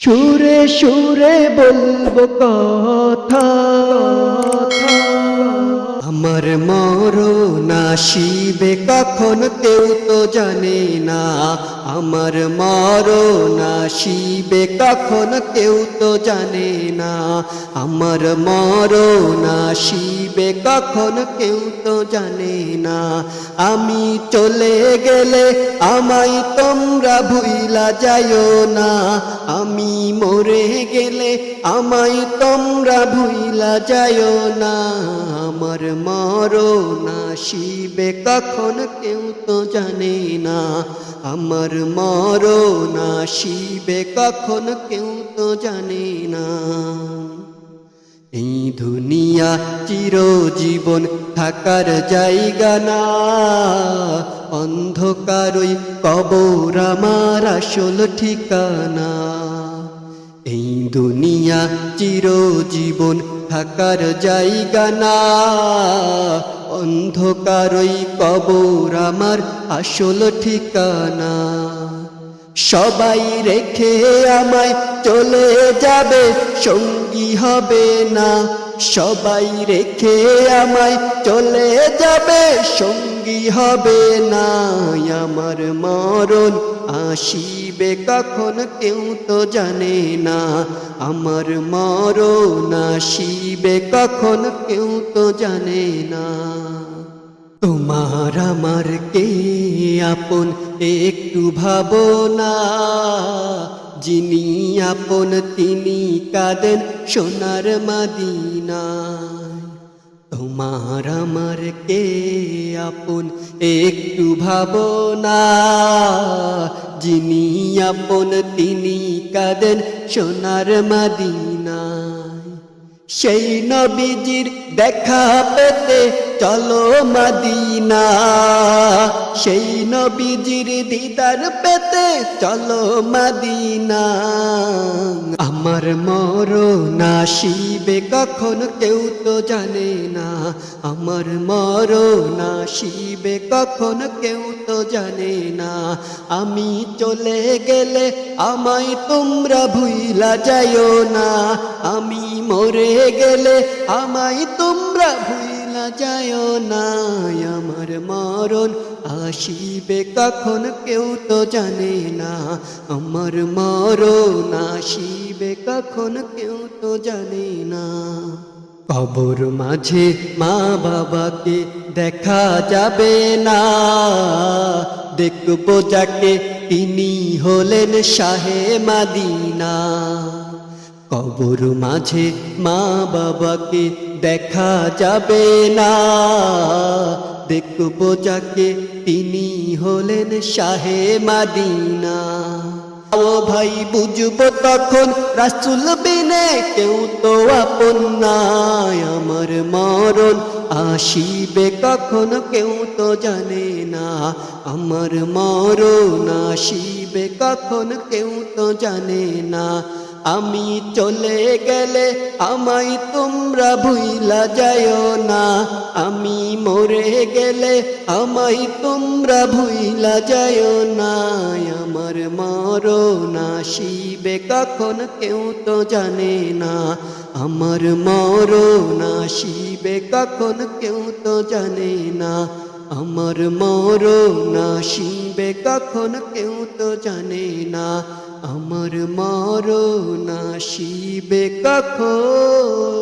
সুরে সুরে বলবো কথা, আমার মরণ আসিবে কখন কেউ তো জানে না। আমার মরণ আসিবে কখন কেউ তো জানে না। আমার মরণ আসিবে কখন কেউ তো জানে না। আমি চলে গেলে আমায় তোমরা ভুইলা যাইও না। আমি মরে গেলে আমায় তোমরা ভুইলা যাইও না। আমার মরণ আসিবে কখন কেউ তো জানে না। আমার মরণ আসিবে কখন কেউ তো জানে না। এই দুনিয়া চিরজীবন থাকার জায়গা না, অন্ধকারই কবর আমার আসল ঠিকানা। এই দুনিয়া চিরজীবন থাকার জায়গা না, অন্ধকারই কবর আমার আসল ঠিকানা। সবাই রেখে আমায় চলে যাবে, সঙ্গী হবে না। সবাই রেখে আমায় চলে যাবে, সঙ্গী হবে না। আমার মরণ আসিবে কখন কেউ তো জানে না। আমার মরণ আসিবে কখন কেউ তো জানে না। তোমার আমার কে আপন একটু ভাবো না, যিনি আপন তিনি কাঁদেন সোনার মদিনায়। তোমার আমার কে আপন একটু ভাবো না, যিনি আপন তিনি কাঁদেন সোনার মদিনায়। সেই নবীজির দেখা পেতে চলো মদিনা, সেই নবীজির দিদার পেতে চলো মদিনা। আমার মরণ আসিবে কখন কেউ তো জানে না। আমার মরণ আসিবে কখন কেউ তো জানে না। আমি চলে গেলে আমায় তোমরা ভুইলা যাইও না। আমি মরে গেলে আমায় তোমরা ভুইলা যাইও না। আমার মরণ আসিবে কখন কেউ তো জানে না। আমার মরণ আসিবে কখন কেউ তো জানে না। কবর মাঝে মা বাবাকে দেখা যাবে না, দেখবো যাকে তিনি হলেন শাহে মদিনা। কবর মাঝে মা বাবাকে দেখা যাবে না, দেখবো যাকে তিনি হলেন শাহে মদিনা। ও ভাই বুঝবো তখন রাসূল বিনে কেউ তো আপন নাই। আমার মরণ আসিবে কখন কেউ তো জানে না। আমার মরণ আসিবে কখন কেউ তো জানে না। আমি চলে গেলে আমায় তোমরা ভুইলা যাইও না। আমি মরে গেলে আমায় তোমরা ভুইলা যাইও না। আমার মরণ আসিবে কখন কেউ তো জানে না। আমার মরণ আসিবে কখন কেউ তো জানে না। আমার মরণ আসিবে কখন কেউ তো জানে না। আমার মরণ আসিবে কখন